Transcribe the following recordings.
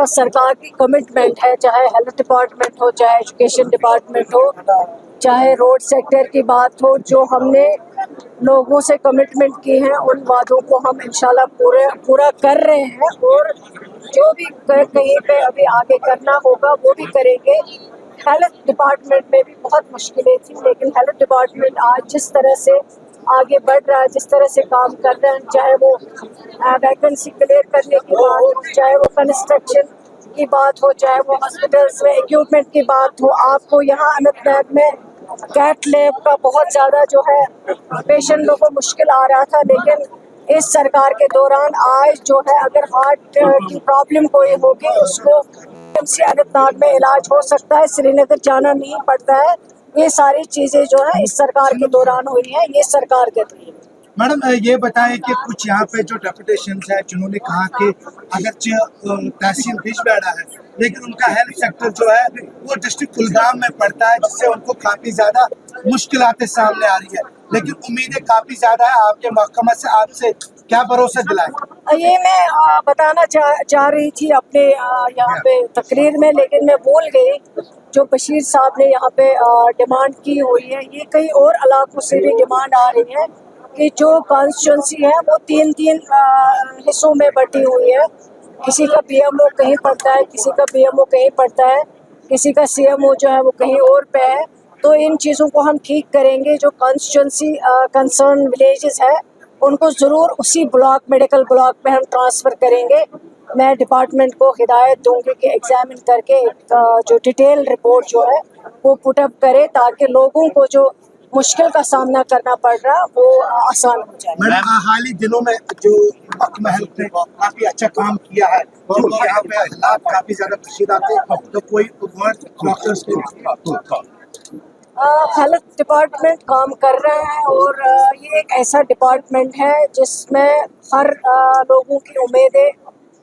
सरकार की कमिटमेंट है, चाहे हेल्थ डिपार्टमेंट हो, चाहे एजुकेशन डिपार्टमेंट हो, चाहे रोड सेक्टर की बात हो, जो हमने लोगों से कमिटमेंट की है उन वादों को हम इंशाल्लाह पूरा कर रहे हैं, और जो भी कहीं पे अभी आगे करना होगा वो भी करेंगे। हेल्थ डिपार्टमेंट में भी बहुत मुश्किलें थी, लेकिन हेल्थ डिपार्टमेंट आज जिस तरह से आगे बढ़ रहा है, जिस तरह से काम कर रहे हैं, चाहे वो वैकेंसी क्लियर करने की बात हो, चाहे वो कंस्ट्रक्शन की बात हो, चाहे वो हॉस्पिटल्स में इक्विपमेंट की बात हो। आपको यहाँ अनंतनाग में कैट लैब का बहुत ज़्यादा जो है पेशेंटों को मुश्किल आ रहा था, लेकिन इस सरकार के दौरान आज जो है अगर हार्ट की प्रॉब्लम कोई होगी उसको अनंतनाग में इलाज हो सकता है, श्रीनगर जाना नहीं पड़ता है। ये सारी चीज़ें जो है इस सरकार के दौरान हुई हैं, ये सरकार कर रही है। मैडम ये बताएं कि कुछ यहाँ पे जो डेपुटेशंस है जिन्होंने कहा कि अगर तहसील बिजबेड़ा है लेकिन उनका हेल्थ सेक्टर जो है वो डिस्ट्रिक्ट कुलगाम में पड़ता है, जिससे उनको काफ़ी ज़्यादा मुश्किलातें सामने आ रही है, लेकिन उम्मीदें काफ़ी ज़्यादा है आपके महकमा से। आपसे क्या भरोसा दिलाएं? ये मैं बताना चाह रही थी अपने यहाँ पे तकरीर में, लेकिन मैं भूल गई। जो बशीर साहब ने यहाँ पे डिमांड की हुई है, ये कई और इलाकों से भी डिमांड आ रही है कि जो कॉन्स्टिट्यूंसी है वो तीन हिस्सों में बटी हुई है। किसी का पीएमओ कहीं पड़ता है, किसी का पीएमओ कहीं पड़ता है, किसी का सीएमओ जो है वो कहीं और पे है। तो इन चीज़ों को हम ठीक करेंगे। जो कॉन्स्टिट्यूंसी कंसर्न विलेजेस है उनको ज़रूर उसी ब्लॉक, मेडिकल ब्लॉक में हम ट्रांसफ़र करेंगे। मैं डिपार्टमेंट को हिदायत दूंगी कि एग्जामिन करके जो डिटेल रिपोर्ट जो है वो पुटअप करे, ताकि लोगों को जो मुश्किल का सामना करना पड़ रहा वो आसान हो जाए। मैडम हाल ही दिनों में जो महकमा हेल्थ ने काफ़ी अच्छा काम किया है, जो यहाँ पे हालात काफ़ी ज़्यादा कशीदा थे, तो कोई डॉक्टर्स को हेल्थ डिपार्टमेंट काम कर रहा है, और ये एक ऐसा डिपार्टमेंट है जिसमें हर लोगों की उम्मीदें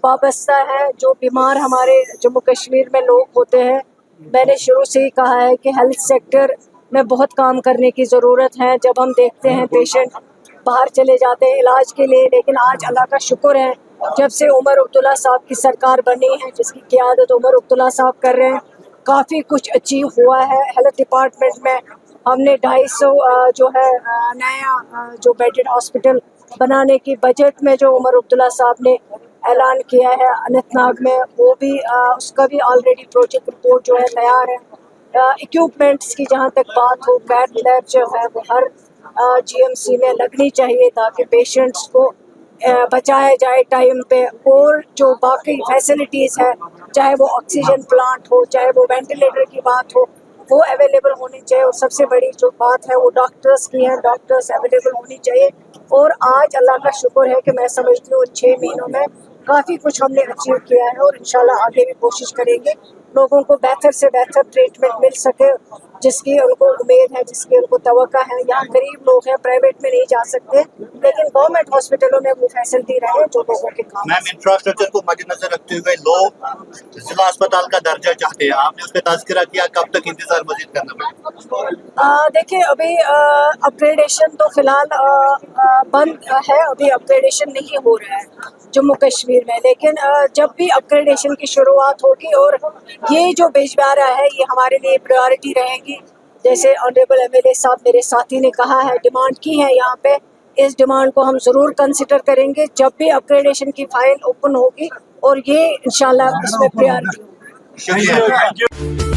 वाबस्ता है। जो बीमार हमारे जम्मू कश्मीर में लोग होते हैं, मैंने शुरू से ही कहा है कि हेल्थ सेक्टर में बहुत काम करने की ज़रूरत है। जब हम देखते हैं पेशेंट बाहर चले जाते हैं इलाज के लिए, लेकिन आज अल्लाह का शुक्र है जब से उमर अब्दुल्ला साहब की सरकार बनी है, जिसकी क़ियादत उमर अब्दुल्ला साहब कर रहे हैं, काफ़ी कुछ अचीव हुआ है हेल्थ डिपार्टमेंट में। हमने 250 जो है नया जो बेडेड हॉस्पिटल बनाने की बजट में जो उमर अब्दुल्ला साहब ने ऐलान किया है अनंतनाग में, वो भी उसका भी ऑलरेडी प्रोजेक्ट रिपोर्ट जो है तैयार है। इक्विपमेंट्स की जहाँ तक बात हो, कैट लैब जो है वो हर जीएमसी में लगनी चाहिए ताकि पेशेंट्स को बचाया जाए टाइम पे। और जो बाकी फैसिलिटीज़ है, चाहे वो ऑक्सीजन प्लांट हो, चाहे वो वेंटिलेटर की बात हो, वो अवेलेबल होनी चाहिए। और सबसे बड़ी जो बात है वो डॉक्टर्स की है, डॉक्टर्स अवेलेबल होनी चाहिए। और आज अल्लाह का शुक्र है कि मैं समझती हूँ 6 महीनों में काफ़ी कुछ हमने अचीव किया है, और इंशाल्लाह आगे भी कोशिश करेंगे लोगों को बेहतर से बेहतर ट्रीटमेंट मिल सके, जिसकी उनको उम्मीद है, जिसकी उनको तवक्का है। यहाँ गरीब लोग हैं, प्राइवेट में नहीं जा सकते, लेकिन गवर्नमेंट हॉस्पिटलों में वो फैसिलिटी रहे जो लोगों के काम। मैम इंफ्रास्ट्रक्चर को मद्देनजर रखते हुए लोग जिला अस्पताल का दर्जा चाहते हैं, आपने उस पर तज़किरा किया, कब तक इंतजार मजीद करना पड़ेगा? देखिए अभी अपग्रेडेशन तो फिलहाल बंद है, अभी अपग्रेडेशन नहीं हो रहा है जम्मू कश्मीर में, लेकिन जब भी अपग्रेडेशन की शुरुआत होगी, और ये जो बिजबेड़ा है ये हमारे लिए प्रायोरिटी रहेगी। जैसे ऑनरेबल एमएलए साहब मेरे साथी ने कहा है, डिमांड की है यहाँ पे, इस डिमांड को हम ज़रूर कंसिडर करेंगे जब भी अपग्रेडेशन की फाइल ओपन होगी, और ये इंशाल्लाह इसमें प्रायोरिटी होगी। शुक्रिया।